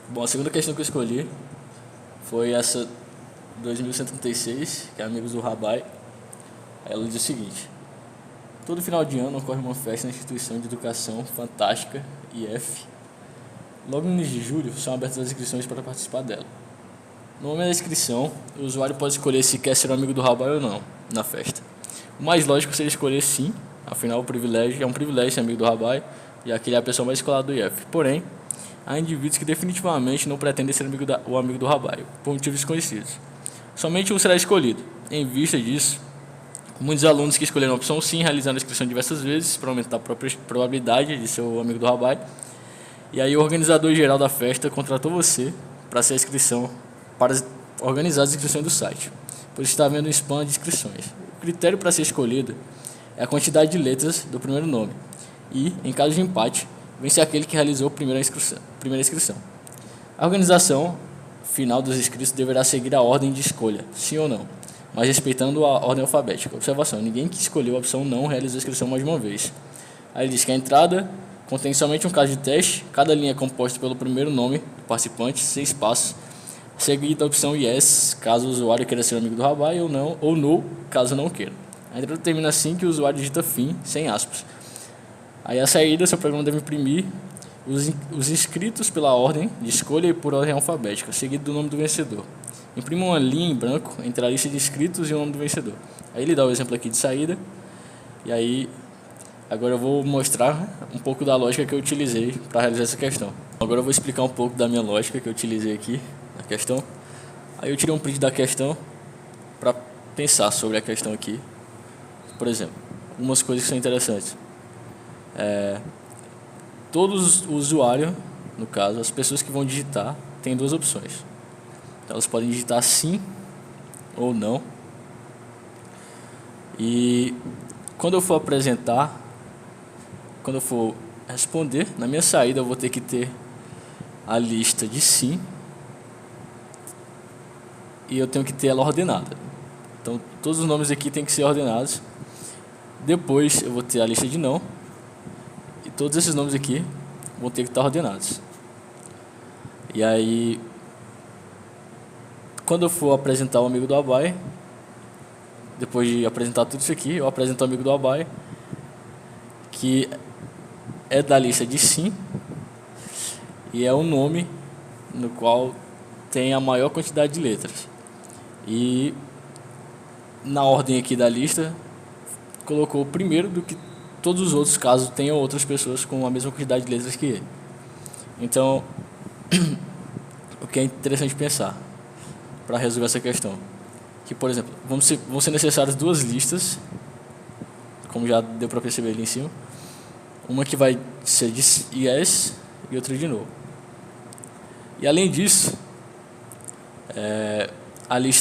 Bom, a segunda questão que eu escolhi foi essa 2136, que é Amigos do Rabai. Ela diz o seguinte: todo final de ano ocorre uma festa na instituição de educação fantástica, IF. Logo no mês de julho são abertas as inscrições para participar dela. No momento da inscrição, o usuário pode escolher se quer ser um amigo do Rabai ou não na festa. O mais lógico seria escolher sim, afinal o privilégio é um privilégio ser amigo do Rabai, já que ele é a pessoa mais escolada do IF. Porém, há indivíduos que definitivamente não pretendem ser o amigo do Rabai, por motivos desconhecidos. Somente um será escolhido. Em vista disso, muitos alunos que escolheram a opção sim realizaram a inscrição diversas vezes para aumentar a própria probabilidade de ser o amigo do Rabai. E aí o organizador geral da festa contratou você para ser a inscrição, para organizar as inscrições do site, pois está havendo um spam de inscrições. O critério para ser escolhido é a quantidade de letras do primeiro nome e, em caso de empate, vence aquele que realizou a primeira inscrição. A organização final dos inscritos deverá seguir a ordem de escolha, sim ou não, mas respeitando a ordem alfabética. Observação: ninguém que escolheu a opção não realizou a inscrição mais de uma vez. Aí ele diz que a entrada contém somente um caso de teste, cada linha é composta pelo primeiro nome do participante, 6 passos, seguida da opção yes, caso o usuário queira ser amigo do Rabai, ou não, ou no, caso não queira. A entrada termina assim que o usuário digita fim, sem aspas. Aí a saída, seu programa deve imprimir os inscritos pela ordem de escolha e por ordem alfabética, seguido do nome do vencedor. Imprima uma linha em branco entre a lista de inscritos e o nome do vencedor. Aí ele dá o exemplo aqui de saída, e aí agora eu vou mostrar um pouco da lógica que eu utilizei para realizar essa questão. Agora eu vou explicar um pouco da minha lógica que eu utilizei aqui na questão. Aí eu tirei um print da questão para pensar sobre a questão aqui. Por exemplo, algumas coisas que são interessantes. Todos os usuários, no caso, as pessoas que vão digitar, têm duas opções. Então, elas podem digitar sim ou não. E quando eu for apresentar, quando eu for responder, na minha saída eu vou ter que ter a lista de sim e eu tenho que ter ela ordenada. Então, todos os nomes aqui têm que ser ordenados. Depois eu vou ter a lista de não. E todos esses nomes aqui vão ter que estar ordenados. E aí, quando eu for apresentar o amigo do Rabai, depois de apresentar tudo isso aqui, eu apresento o amigo do Rabai, que é da lista de sim, e é um nome no qual tem a maior quantidade de letras. E na ordem aqui da lista, colocou o primeiro do que todos os outros, caso tenham outras pessoas com a mesma quantidade de letras que ele. Então, o que é interessante pensar para resolver essa questão? Que, por exemplo, vão ser necessárias duas listas, como já deu para perceber ali em cima. Uma que vai ser de yes e outra de no. E além disso,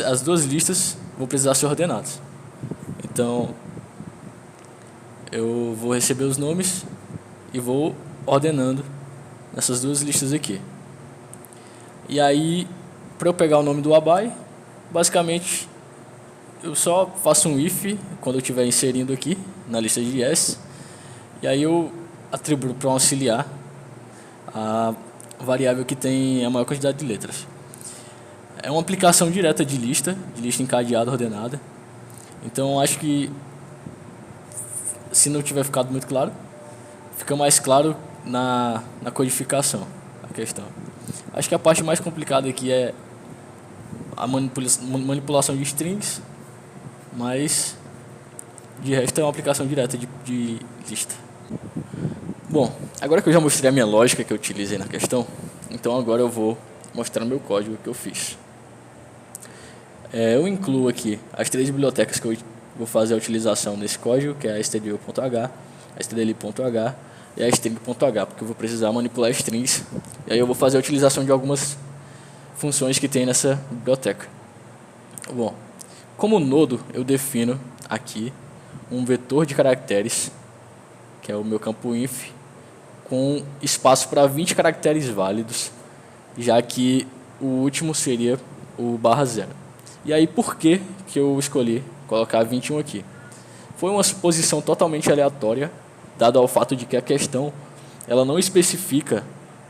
as duas listas vão precisar ser ordenadas. Então, eu vou receber os nomes e vou ordenando nessas duas listas aqui. E aí, para eu pegar o nome do Rabai, basicamente eu só faço um if quando eu estiver inserindo aqui na lista de yes, e aí eu atribuo para um auxiliar a variável que tem a maior quantidade de letras. É uma aplicação direta de lista encadeada, ordenada. Então acho que, se não tiver ficado muito claro, fica mais claro na codificação a questão. Acho que a parte mais complicada aqui é a manipulação de strings, mas de resto é uma aplicação direta de lista. Bom, agora que eu já mostrei a minha lógica que eu utilizei na questão, então agora eu vou mostrar o meu código que eu fiz. Eu incluo aqui as três bibliotecas que eu vou fazer a utilização nesse código, que é a stdio.h, a stdli.h e a string.h, porque eu vou precisar manipular strings, e aí eu vou fazer a utilização de algumas funções que tem nessa biblioteca. Bom, como nodo, eu defino aqui um vetor de caracteres, que é o meu campo inf, com espaço para 20 caracteres válidos, já que o último seria o /0. E aí, por que eu escolhi colocar 21 aqui? Foi uma suposição totalmente aleatória, dado ao fato de que a questão ela não especifica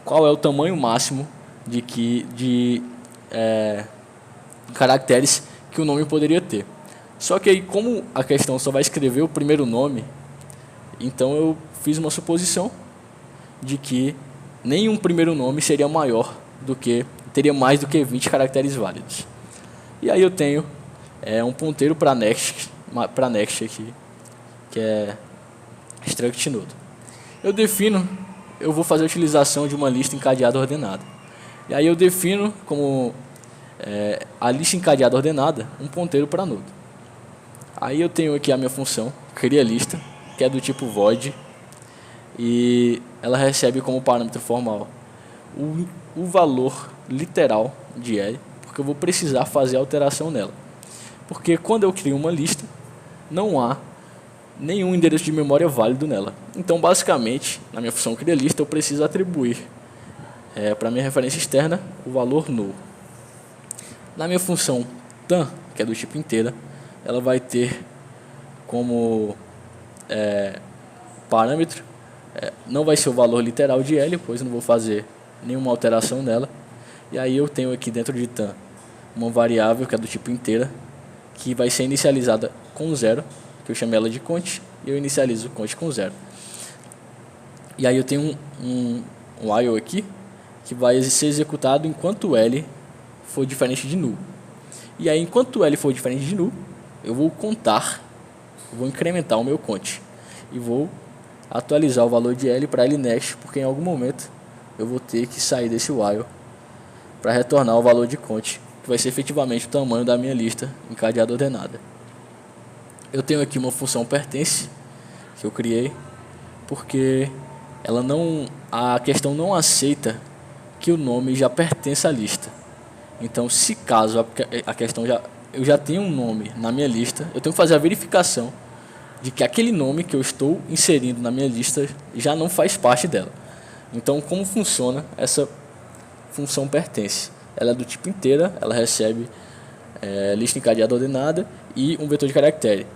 qual é o tamanho máximo de caracteres que o nome poderia ter. Só que aí, como a questão só vai escrever o primeiro nome, então eu fiz uma suposição de que nenhum primeiro nome seria maior do que, teria mais do que 20 caracteres válidos. E aí eu tenho um ponteiro para next aqui, que é struct node. Eu vou fazer a utilização de uma lista encadeada ordenada. E aí eu defino como a lista encadeada ordenada um ponteiro para node. Aí eu tenho aqui a minha função cria lista, que é do tipo void, e ela recebe como parâmetro formal o valor literal de L, porque eu vou precisar fazer alteração nela. Porque quando eu crio uma lista, não há nenhum endereço de memória válido nela. Então, basicamente, na minha função cria lista, eu preciso atribuir para minha referência externa o valor null. Na minha função tan, que é do tipo inteira, ela vai ter como parâmetro, não vai ser o valor literal de L, pois eu não vou fazer nenhuma alteração nela. E aí eu tenho aqui dentro de tan uma variável que é do tipo inteira, que vai ser inicializada com 0, que eu chamo ela de cont, e eu inicializo o cont com 0. E aí eu tenho um while aqui, que vai ser executado enquanto L for diferente de null. E aí, enquanto L for diferente de null, eu vou contar, vou incrementar o meu cont. E vou atualizar o valor de L para L next, porque em algum momento eu vou ter que sair desse while para retornar o valor de cont, que vai ser efetivamente o tamanho da minha lista encadeada ordenada. Eu tenho aqui uma função pertence que eu criei, porque a questão não aceita que o nome já pertence à lista. Então, se caso a questão eu já tenho um nome na minha lista, eu tenho que fazer a verificação de que aquele nome que eu estou inserindo na minha lista já não faz parte dela. Então, como funciona essa função pertence? Ela é do tipo inteira, ela recebe lista encadeada ordenada e um vetor de caractere.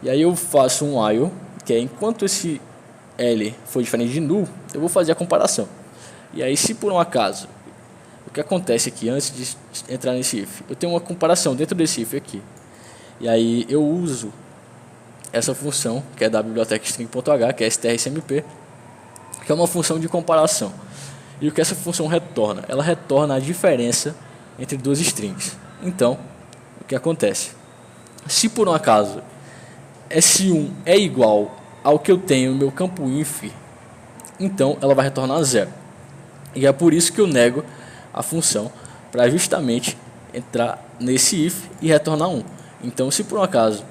E aí eu faço um while, que é enquanto esse L for diferente de null, eu vou fazer a comparação. E aí, se por um acaso, o que acontece aqui antes de entrar nesse if, eu tenho uma comparação dentro desse if aqui. E aí eu uso essa função, que é da biblioteca string.h, que é strcmp, que é uma função de comparação. E o que essa função retorna? Ela retorna a diferença entre duas strings. Então, o que acontece? Se por um acaso S1 é igual ao que eu tenho no meu campo inf, então ela vai retornar 0. E é por isso que eu nego a função, para justamente entrar nesse if e retornar 1. Então, se por um acaso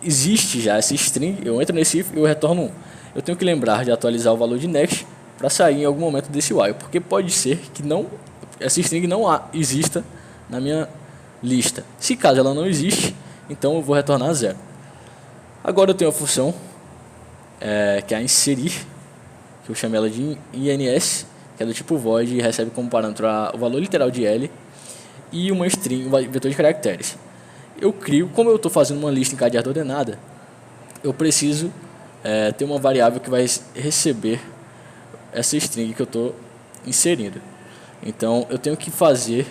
existe já essa string, eu entro nesse if e eu retorno 1. Eu tenho que lembrar de atualizar o valor de next para sair em algum momento desse while, porque pode ser que essa string não exista na minha lista. Se caso ela não existe, então eu vou retornar 0. Agora eu tenho a função que é a inserir, que eu chamo ela de ins, que é do tipo void e recebe como parâmetro o valor literal de L e uma string, um vetor de caracteres. Eu crio, como eu estou fazendo uma lista encadeada ordenada, eu preciso ter uma variável que vai receber essa string que eu estou inserindo. Então eu tenho que fazer,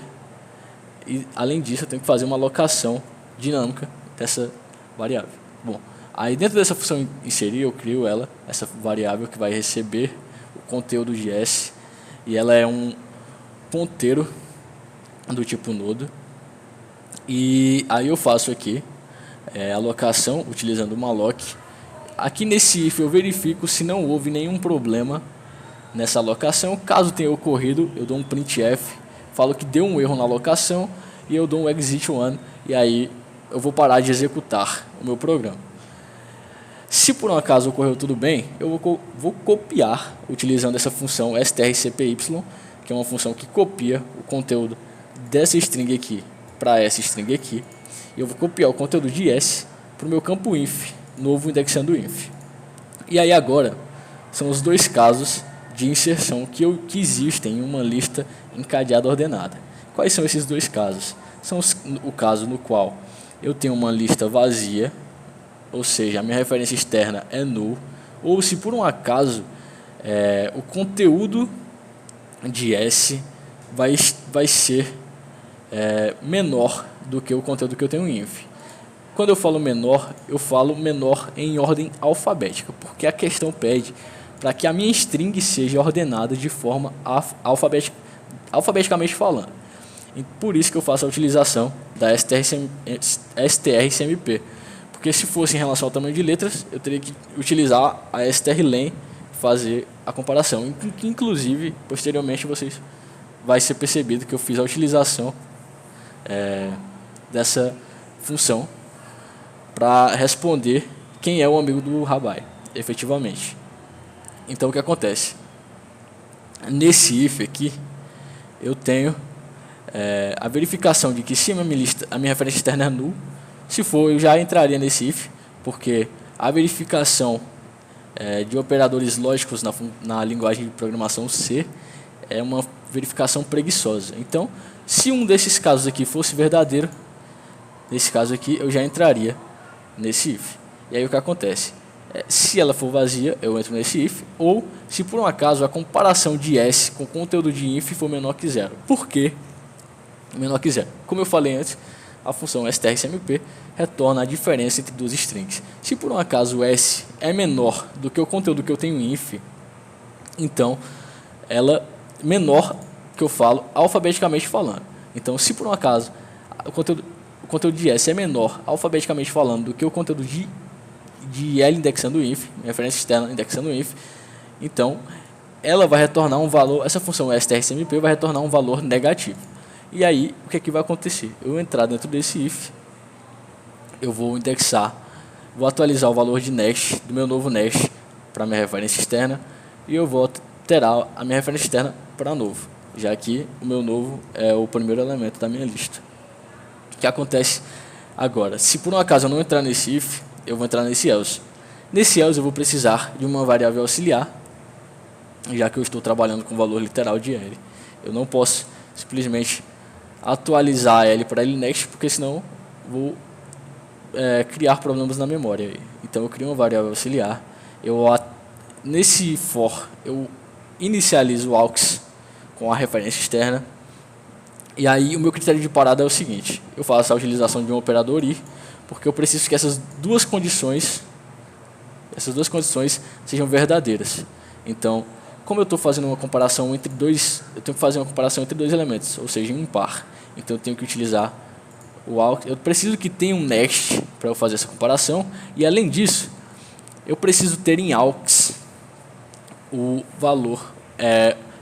e além disso eu tenho que fazer uma alocação dinâmica dessa variável. Bom, aí dentro dessa função inserir eu crio essa variável que vai receber o conteúdo de S, e ela é um ponteiro do tipo node. E aí eu faço aqui alocação utilizando uma malloc. Aqui nesse if eu verifico se não houve nenhum problema nessa alocação. Caso tenha ocorrido, eu dou um printf, falo que deu um erro na alocação e eu dou um exit one, e aí eu vou parar de executar o meu programa. Se por um acaso ocorreu tudo bem, eu vou copiar utilizando essa função strcpy, que é uma função que copia o conteúdo dessa string aqui para essa string aqui. E eu vou copiar o conteúdo de S para o meu campo inf, novo indexando inf. E aí agora são os dois casos de inserção que existem em uma lista encadeada ordenada. Quais são esses dois casos? São o caso no qual eu tenho uma lista vazia, ou seja, a minha referência externa é null, ou se por um acaso o conteúdo de S vai ser menor do que o conteúdo que eu tenho em inf. Quando eu falo menor em ordem alfabética, porque a questão pede para que a minha string seja ordenada de forma alfabeticamente falando. E por isso que eu faço a utilização da strcmp, porque se fosse em relação ao tamanho de letras, eu teria que utilizar a strlen, fazer a comparação. Inclusive, posteriormente, vai ser percebido que eu fiz a utilização dessa função para responder quem é o amigo do Rabai, efetivamente. Então o que acontece? Nesse if aqui, eu tenho a verificação de que se a minha referência externa é null, se for, eu já entraria nesse if, porque a verificação de operadores lógicos na linguagem de programação C é uma verificação preguiçosa. Então, se um desses casos aqui fosse verdadeiro, nesse caso aqui eu já entraria nesse if. E aí o que acontece? Se ela for vazia, eu entro nesse if, ou se por um acaso a comparação de S com o conteúdo de inf for menor que zero. Por que menor que zero? Como eu falei antes, a função strcmp retorna a diferença entre duas strings. Se por um acaso S é menor do que o conteúdo que eu tenho em if, então ela menor que eu falo alfabeticamente falando. Então, se por um acaso o conteúdo de S é menor alfabeticamente falando do que o conteúdo de L indexando if, referência externa indexando if, então ela vai retornar um valor, essa função strcmp vai retornar um valor negativo. E aí, o que é que vai acontecer? Eu vou entrar dentro desse if, eu vou indexar, vou atualizar o valor de next, do meu novo next, para minha referência externa, e eu vou alterar a minha referência externa para novo, já que o meu novo é o primeiro elemento da minha lista. O que acontece agora? Se por um acaso eu não entrar nesse if, eu vou entrar nesse else. Nesse else eu vou precisar de uma variável auxiliar, já que eu estou trabalhando com o valor literal de L. Eu não posso simplesmente atualizar L para L next, porque senão vou criar problemas na memória. Então eu crio uma variável auxiliar. Nesse for eu inicializo o aux com a referência externa. E aí o meu critério de parada é o seguinte: eu faço a utilização de um operador i, porque eu preciso que essas duas condições sejam verdadeiras. Então, como eu estou fazendo uma comparação entre dois, eu tenho que fazer uma comparação entre dois elementos, ou seja, em um par. Então eu tenho que utilizar o aux. Eu preciso que tenha um next para eu fazer essa comparação, e além disso, eu preciso ter em aux o valor,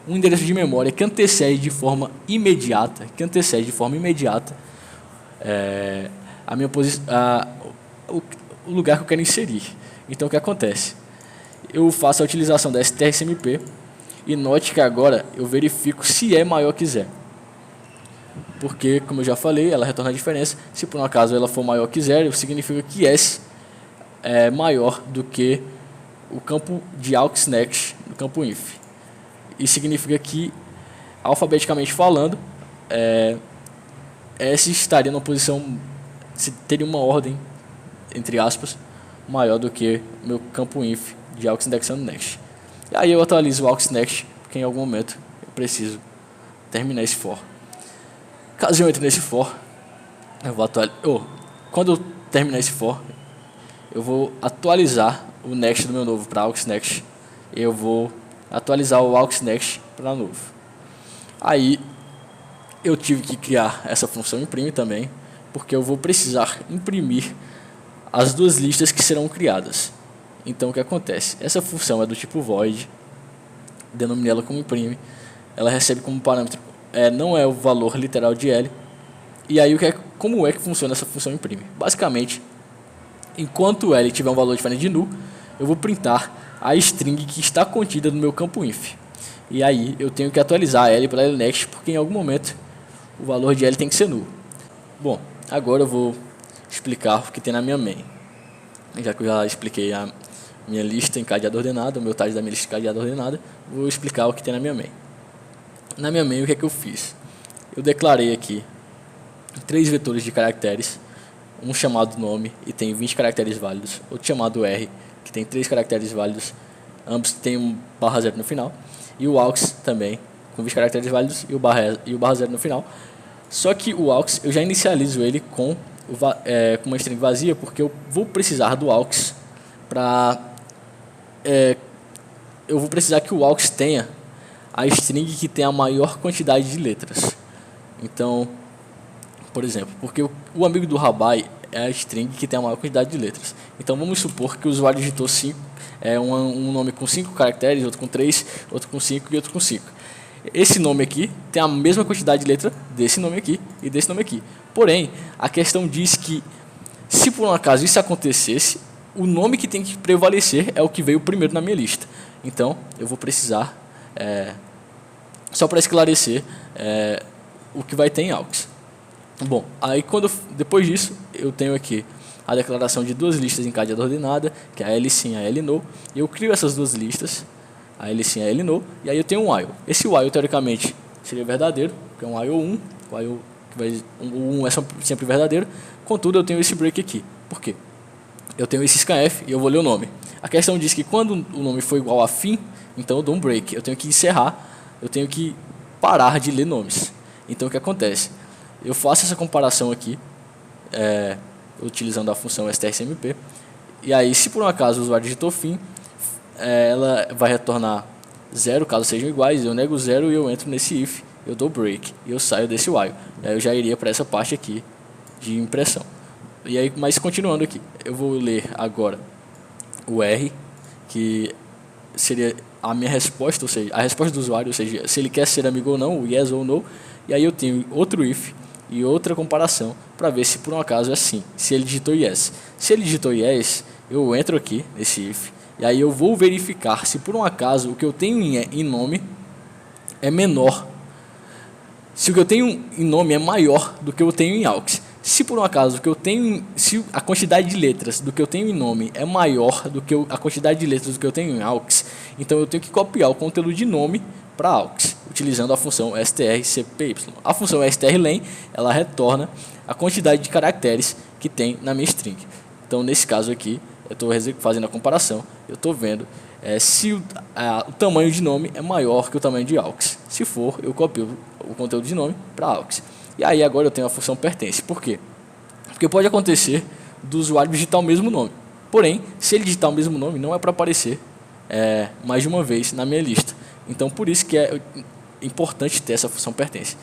um endereço de memória que antecede de forma imediata, a minha o lugar que eu quero inserir. Então o que acontece? Eu faço a utilização da strcmp e note que agora eu verifico se é maior que zero. Porque, como eu já falei, ela retorna a diferença. Se por um acaso ela for maior que zero, significa que S é maior do que o campo de aux next do campo inf. Isso significa que, alfabeticamente falando, S estaria numa posição, teria uma ordem, entre aspas, maior do que o meu campo inf de aux indexando next. E aí eu atualizo o aux next, porque em algum momento eu preciso terminar esse for. Caso eu entre nesse for, eu vou quando eu terminar esse for, eu vou atualizar o next do meu novo para aux next. Eu vou atualizar o aux next para novo. Aí eu tive que criar essa função imprime também, porque eu vou precisar imprimir as duas listas que serão criadas. Então o que acontece? Essa função é do tipo void, denominei ela como imprime, ela recebe como parâmetro não é o valor literal de L. E aí como é que funciona essa função imprime? Basicamente, enquanto L tiver um valor diferente de null, eu vou printar a string que está contida no meu campo inf. E aí eu tenho que atualizar L para L next, porque em algum momento o valor de L tem que ser null. Bom, agora eu vou explicar o que tem na minha main. Já que eu já expliquei a minha lista encadeada ordenada, o meu tag da minha lista encadeada ordenada, vou explicar o que tem na minha main. Na minha main, o que é que eu fiz? Eu declarei aqui 3 vetores de caracteres, um chamado nome e tem 20 caracteres válidos, outro chamado R, que tem 3 caracteres válidos, ambos têm um /0 no final, e o aux também com 20 caracteres válidos e o barra 0 no final. Só que o AUX eu já inicializo ele com uma string vazia, porque eu vou precisar do AUX eu vou precisar que o AUX tenha a string que tem a maior quantidade de letras. Então, por exemplo, porque o amigo do Rabai é a string que tem a maior quantidade de letras. Então vamos supor que o usuário digitou um nome com 5 caracteres, outro com 3, outro com 5 e outro com 5. Esse nome aqui tem a mesma quantidade de letra desse nome aqui e desse nome aqui. Porém, a questão diz que, se por um acaso isso acontecesse, o nome que tem que prevalecer é o que veio primeiro na minha lista. Então, eu vou precisar, só para esclarecer, o que vai ter em AUX. Bom, aí depois disso, eu tenho aqui a declaração de duas listas em cadeada ordenada, que é a LSIM e a LNO, e eu crio essas duas listas, a LSIM e a LNO, e aí eu tenho um while. Esse while, teoricamente, seria verdadeiro, que é um while 1, o 1 é sempre verdadeiro, contudo eu tenho esse break aqui. Por quê? Eu tenho esse scanf e eu vou ler o nome. A questão diz que quando o nome for igual a fim, então eu dou um break, eu tenho que encerrar, eu tenho que parar de ler nomes. Então o que acontece? Eu faço essa comparação aqui, utilizando a função strcmp, e aí se por um acaso o usuário digitou fim, ela vai retornar 0 caso sejam iguais, eu nego 0 e eu entro nesse if, eu dou break e eu saio desse while. Aí eu já iria para essa parte aqui de impressão. E aí, mas continuando aqui, eu vou ler agora o R, que seria a minha resposta, ou seja, a resposta do usuário, ou seja, se ele quer ser amigo ou não, o yes ou no, e aí eu tenho outro if e outra comparação para ver se por um acaso é sim, se ele digitou yes. Se ele digitou yes, eu entro aqui nesse if, e aí eu vou verificar se por um acaso o que eu tenho em nome é menor, se o que eu tenho em nome é maior do que eu tenho em AUX. Se por um acaso o que eu tenho, se a quantidade de letras do que eu tenho em nome é maior do que a quantidade de letras do que eu tenho em AUX, então eu tenho que copiar o conteúdo de nome para AUX, utilizando a função strcpy. A função strlen, ela retorna a quantidade de caracteres que tem na minha string. Então nesse caso aqui, eu estou fazendo a comparação, eu estou vendo se o tamanho de nome é maior que o tamanho de AUX. Se for, eu copio o conteúdo de nome para AUX. E aí agora eu tenho a função pertence. Por quê? Porque pode acontecer do usuário digitar o mesmo nome. Porém, se ele digitar o mesmo nome, não é para aparecer mais de uma vez na minha lista. Então por isso que é importante ter essa função pertence.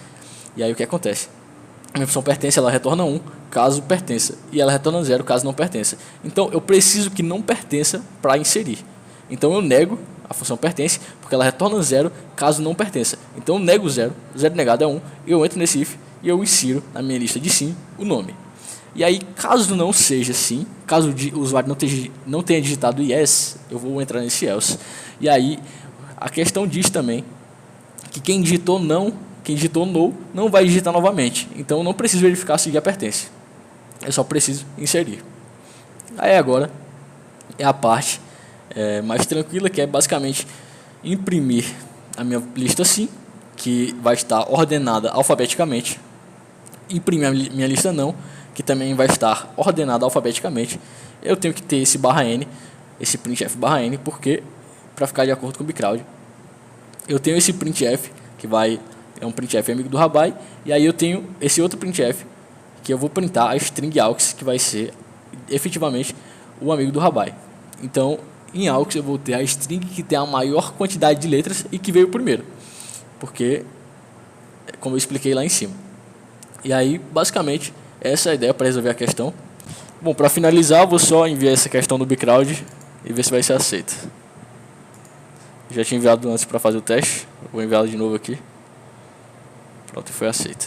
E aí o que acontece? A minha função pertence, ela retorna 1 caso pertença, e ela retorna 0 caso não pertença. Então eu preciso que não pertença para inserir. Então eu nego a função pertence, porque ela retorna 0 caso não pertença. Então eu nego 0, 0 negado é 1, eu entro nesse if e eu insiro na minha lista de sim o nome. E aí, caso não seja sim, caso o usuário não tenha digitado yes, eu vou entrar nesse else. E aí, a questão diz também que quem digitou no não vai digitar novamente. Então eu não preciso verificar se já pertence. Eu só preciso inserir. Aí agora é a parte mais tranquila, que é basicamente imprimir a minha lista sim, que vai estar ordenada alfabeticamente. Imprimir a minha lista não, que também vai estar ordenada alfabeticamente. Eu tenho que ter esse /n, esse printf /n, porque para ficar de acordo com o bcrowd, eu tenho esse printf que é um printf amigo do Rabai, e aí eu tenho esse outro printf que eu vou printar a string AUX, que vai ser efetivamente o amigo do Rabai. Então, em AUX eu vou ter a string que tem a maior quantidade de letras e que veio primeiro, porque, como eu expliquei lá em cima. E aí, basicamente, essa é a ideia para resolver a questão. Bom, para finalizar, eu vou só enviar essa questão no bcrowd e ver se vai ser aceita. Já tinha enviado antes para fazer o teste, vou enviá-la de novo aqui. Pronto, foi aceita.